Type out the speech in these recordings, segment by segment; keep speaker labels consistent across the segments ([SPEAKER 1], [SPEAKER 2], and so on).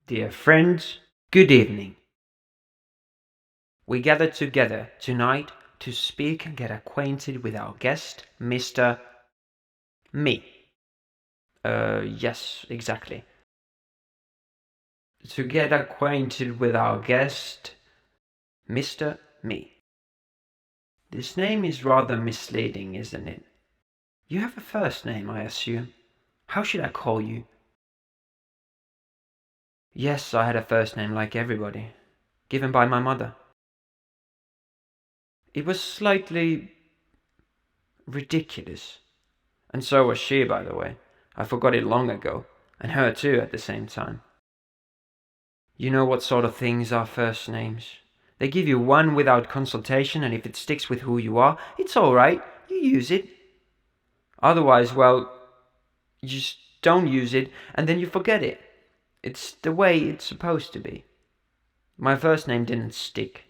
[SPEAKER 1] Dear friends, good evening. We gather together tonight to speak and get acquainted with our guest, Mr. Me. Yes, exactly. To get acquainted with our guest, Mr. Me. This name is rather misleading, isn't it? You have a first name, I assume. How should I call you? Yes, I had a first name like everybody, given by my mother. It was slightly ridiculous. And so was she, by the way. I forgot it long ago, and her too at the same time. You know what sort of things are first names? They give you one without consultation, and if it sticks with who you are, it's alright, you use it. Otherwise, well, you just don't use it, and then you forget it. It's the way it's supposed to be. My first name didn't stick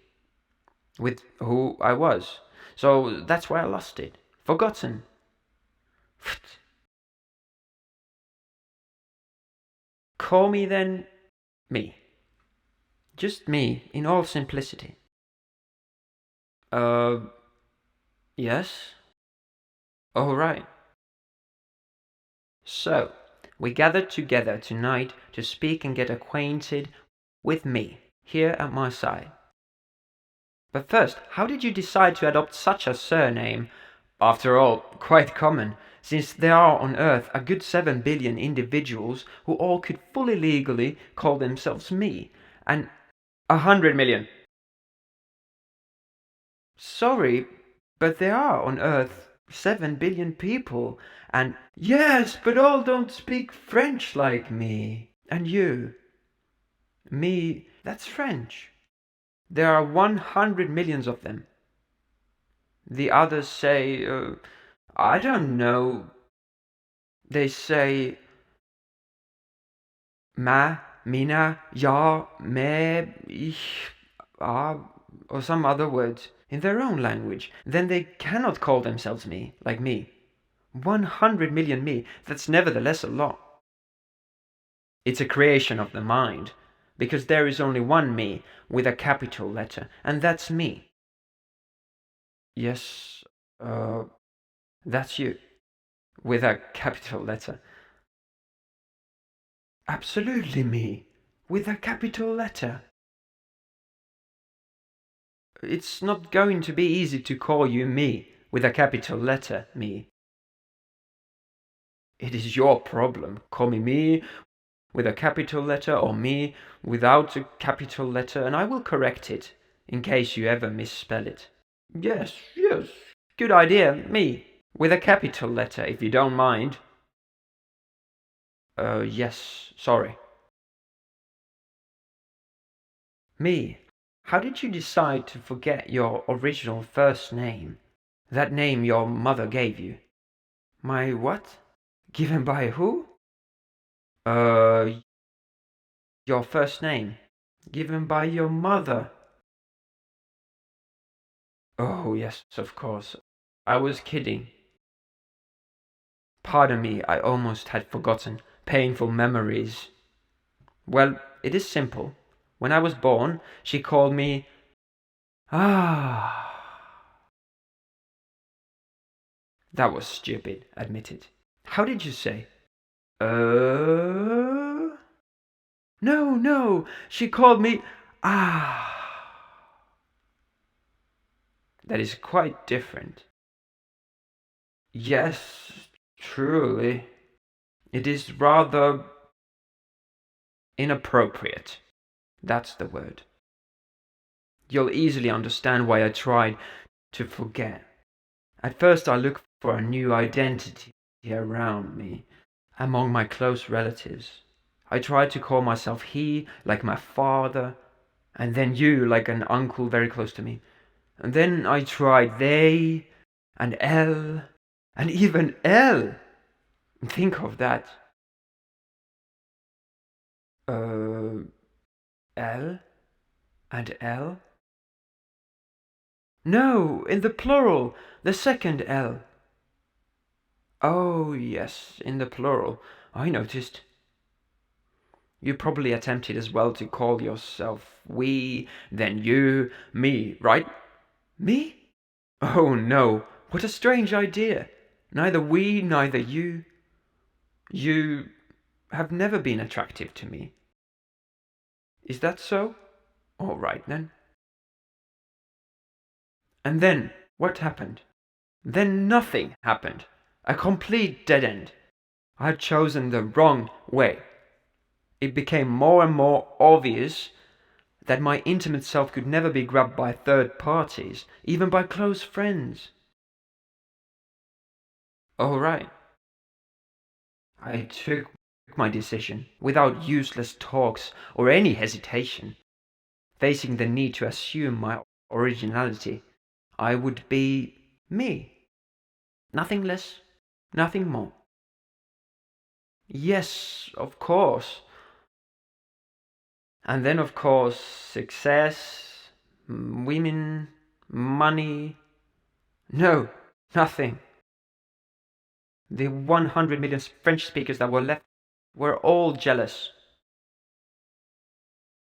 [SPEAKER 1] with who I was, so that's why I lost it. Forgotten. Call me then Me. Just me, in all simplicity. Uh, yes? All right. So, we gathered together tonight to speak and get acquainted with me, here at my side. But first, how did you decide to adopt such a surname? After all, quite common, since there are on Earth a good 7 billion individuals who all could fully legally call themselves me, and 100 million. Sorry, but there are on Earth 7 billion people, and yes, but all don't speak French like me. And you? Me, that's French. There are 100 millions of them. The others say, I don't know. They say ma, mina, ja, me, ich, or some other words in their own language. Then they cannot call themselves me, like me. 100 million me, that's nevertheless a lot. It's a creation of the mind, because there is only one me with a capital letter, and that's me. Yes, that's you, with a capital letter. Absolutely me, with a capital letter. It's not going to be easy to call you me, with a capital letter, me. It is your problem. Call me with a capital letter or me without a capital letter, and I will correct it in case you ever misspell it. Yes, yes, good idea, me with a capital letter, if you don't mind. Yes, sorry. Me, how did you decide to forget your original first name? That name your mother gave you? My what? Given by who? Uh, your first name. Given by your mother. Oh, yes, of course. I was kidding. Pardon me, I almost had forgotten. Painful memories. Well, it is simple. When I was born, she called me. Ah. That was stupid, admitted. How did you say? No, no, she called me. Ah. That is quite different. Yes, truly. It is rather inappropriate. That's the word. You'll easily understand why I tried to forget. At first I looked for a new identity around me, among my close relatives. I tried to call myself he, like my father, and then you, like an uncle very close to me. And then I tried they, and L, and even L. Think of that. L and L? No, in the plural, the second L. Oh, yes, in the plural. I noticed. You probably attempted as well to call yourself we, then you, me, right? Me? Oh no, what a strange idea. Neither we, neither you. You have never been attractive to me. Is that so? All right then. And then, what happened? Then nothing happened. A complete dead end. I had chosen the wrong way. It became more and more obvious that my intimate self could never be grabbed by third parties, even by close friends. All right. I took my decision without useless talks or any hesitation. Facing the need to assume my originality, I would be me. Nothing less, nothing more. Yes, of course. And then, of course, success, women, money. No, nothing. The 100 million French speakers that were left were all jealous.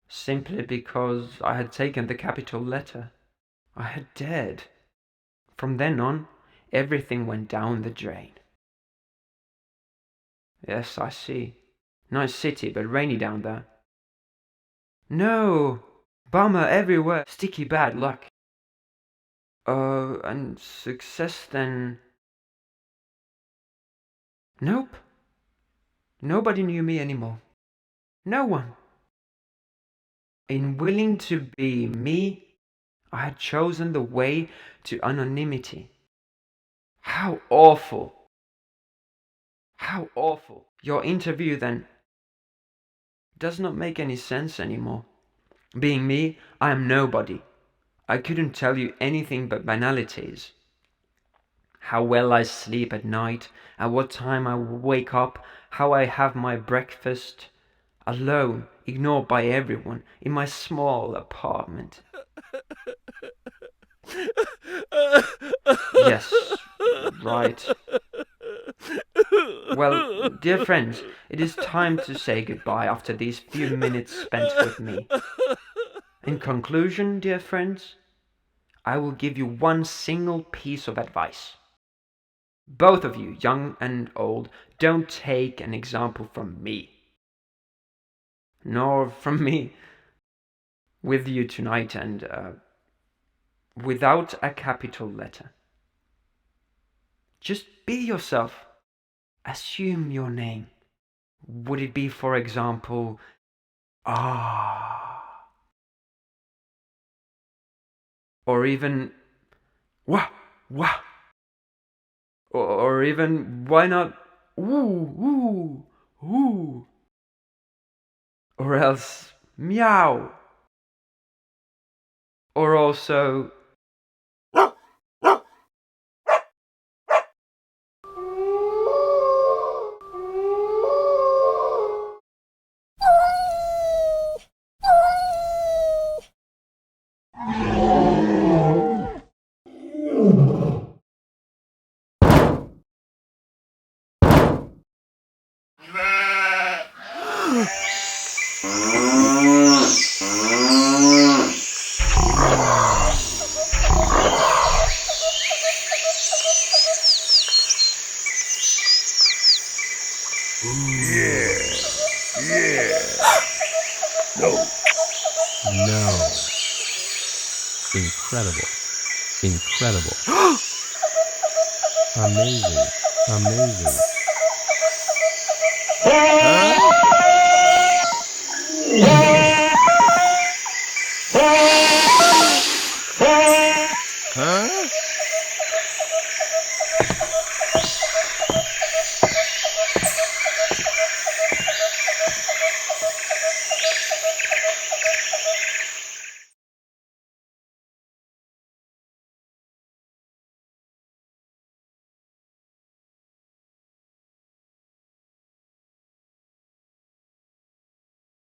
[SPEAKER 1] Simply because I had taken the capital letter. I had dared. From then on, everything went down the drain. Yes, I see. Nice city, but rainy down there. No! Bummer everywhere. Sticky bad luck. Oh, and success then? Nope. Nobody knew me anymore. No one. In willing to be me, I had chosen the way to anonymity. How awful. How awful. Your interview then does not make any sense anymore. Being me, I am nobody. I couldn't tell you anything but banalities. How well I sleep at night, at what time I wake up, how I have my breakfast, alone, ignored by everyone, in my small apartment. Yes, right. Well, dear friends, it is time to say goodbye after these few minutes spent with me. In conclusion, dear friends, I will give you one single piece of advice. Both of you, young and old, don't take an example from me. Nor from me with you tonight and without a capital letter. Just be yourself. Assume your name. Would it be, for example, or even wah, wah, or even, why not, ooh, ooh, ooh, or else meow, or also
[SPEAKER 2] No. Incredible. Incredible. Amazing. Amazing.